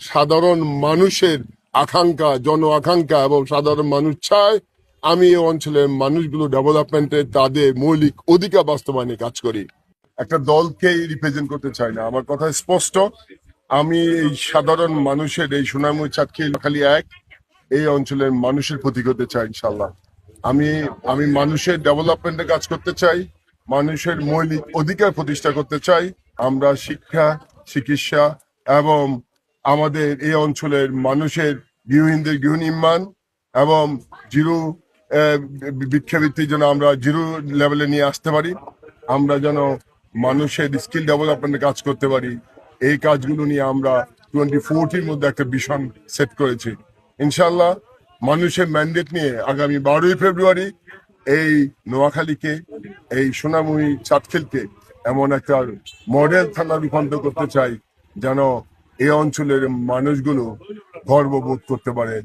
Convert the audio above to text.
সাধারণ মানুষের আকাঙ্ক্ষা, জন আকাঙ্ক্ষা এবং সাধারণ মানুষ চায় আমি এই অঞ্চলের মানুষগুলো ডেভেলপমেন্টে তাদের মৌলিক অধিকার বাস্তবায়নে কাজ করি। একটা দলকেই রিপ্রেজেন্ট করতে চাই না, আমার কথা স্পষ্ট। আমি এই সাধারণ মানুষের, এই সোনামুড়ি চাটখিল খালি এক, এই অঞ্চলের মানুষের প্রতীক হতে চাই ইনশাল্লাহ। আমি আমি মানুষের ডেভেলপমেন্টে কাজ করতে চাই, মানুষের মৌলিক অধিকার প্রতিষ্ঠা করতে চাই। আমরা শিক্ষা, চিকিৎসা এবং আমাদের এই অঞ্চলের মানুষের গৃহহীনদের গৃহ নির্মাণ এবং জিরো ভিক্ষাবৃত্তি যেন আমরা জিরো লেভেলে নিয়ে আসতে পারি। আমরা যেন মানুষের স্কিল ডেভেলপমেন্টে কাজ করতে পারি। এই কাজগুলো নিয়ে আমরা 2040 মধ্যে একটা ভিশন সেট করেছি। ইনশাল্লাহ মানুষের ম্যান্ডেট নিয়ে আগামী 12ই ফেব্রুয়ারি এই নোয়াখালীকে, এই সোনামুড়ি চাটখিলকে এমন একটা মডেল থানা রূপান্তর করতে চাই যেন এই অঞ্চলের মানুষগুলো গর্ববোধ করতে পারে।